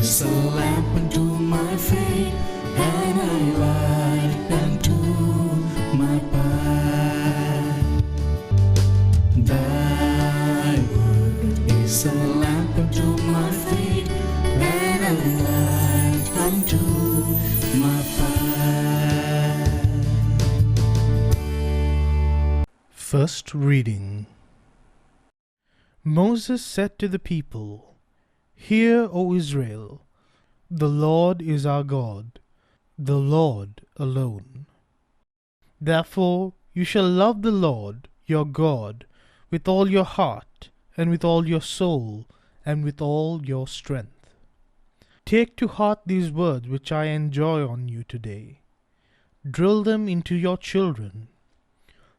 is a lamp unto my feet, and a light unto my path. Thy word is a lamp unto my feet, and a light unto my path. First reading. Moses said to the people, Hear, O Israel, the Lord is our God, the Lord alone. Therefore you shall love the Lord your God with all your heart, and with all your soul, and with all your strength. Take to heart these words which I enjoin on you today. Drill them into your children.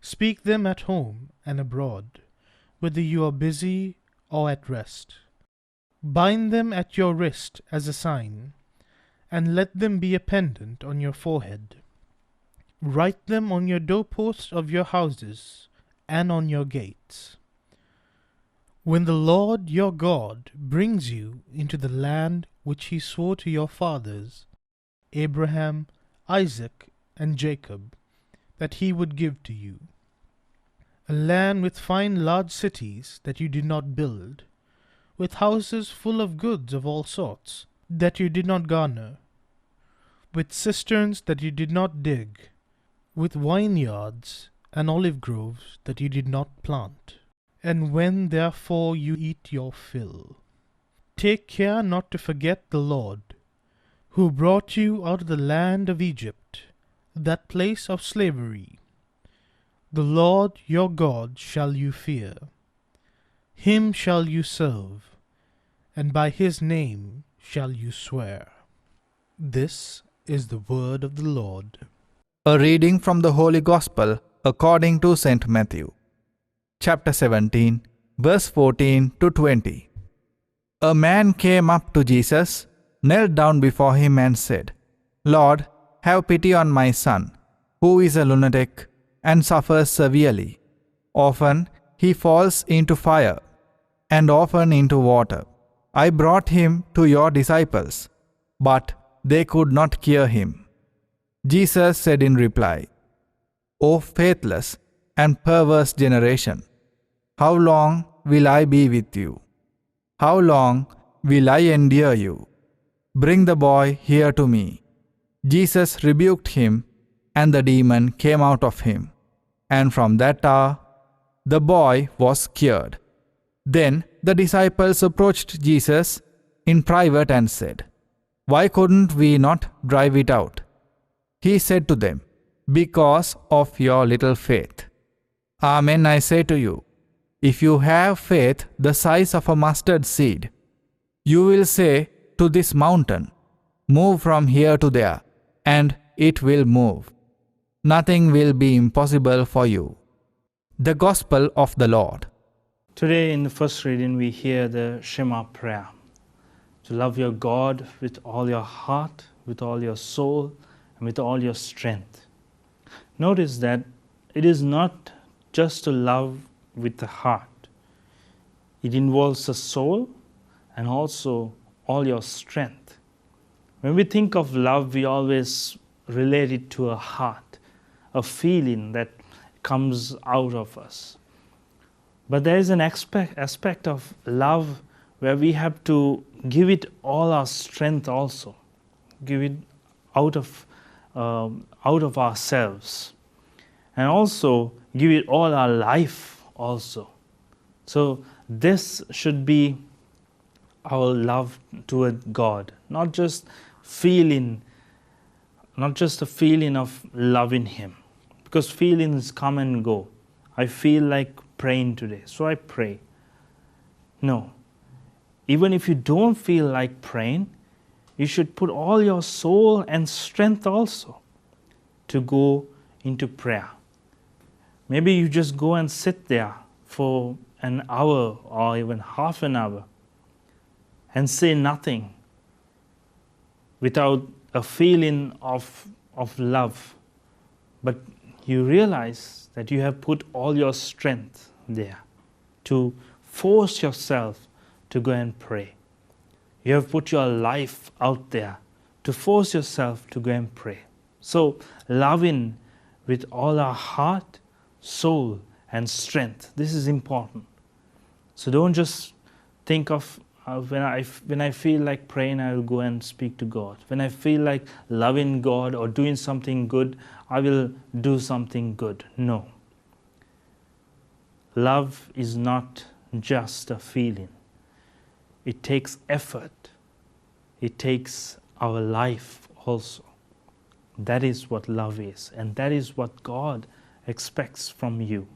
Speak them at home and abroad, whether you are busy or at rest. Bind them at your wrist as a sign, and let them be a pendant on your forehead. Write them on your doorposts of your houses and on your gates. When the Lord your God brings you into the land which he swore to your fathers, Abraham, Isaac, and Jacob, that he would give to you, a land with fine large cities that you did not build, with houses full of goods of all sorts that you did not garner, with cisterns that you did not dig, with vineyards and olive groves that you did not plant. And when therefore you eat your fill, take care not to forget the Lord, who brought you out of the land of Egypt, that place of slavery. The Lord your God shall you fear. Him shall you serve, and by his name shall you swear. This is the word of the Lord. A reading from the Holy Gospel according to St. Matthew. Chapter 17, verse 14 to 20. A man came up to Jesus, knelt down before him and said, Lord, have pity on my son, who is a lunatic and suffers severely. Often he falls into fire, and often into water. I brought him to your disciples, but they could not cure him. Jesus said in reply, O faithless and perverse generation, how long will I be with you? How long will I endure you? Bring the boy here to me. Jesus rebuked him, and the demon came out of him. And from that hour, the boy was cured. Then the disciples approached Jesus in private and said, Why couldn't we not drive it out? He said to them, Because of your little faith. Amen, I say to you, if you have faith the size of a mustard seed, you will say to this mountain, Move from here to there, and it will move. Nothing will be impossible for you. The Gospel of the Lord. Today in the first reading we hear the Shema prayer. To love your God with all your heart, with all your soul, and with all your strength. Notice that it is not just to love with the heart. It involves the soul and also all your strength. When we think of love, we always relate it to a heart, a feeling that comes out of us. But there is an aspect of love where we have to give it all our strength also. Give it out of ourselves. And also give it all our life also. So this should be our love toward God. Not just a feeling of loving Him. Because feelings come and go. I feel like praying today, so I pray. No. Even if you don't feel like praying, you should put all your soul and strength also to go into prayer. Maybe you just go and sit there for an hour or even half an hour and say nothing without a feeling of love. But you realize that you have put all your strength there to force yourself to go and pray. You have put your life out there to force yourself to go and pray. So love in with all our heart, soul, and strength. This is important. So don't just think of when I feel like praying, I will go and speak to God. When I feel like loving God or doing something good, I will do something good. No. Love is not just a feeling. It takes effort. It takes our life also. That is what love is, and that is what God expects from you.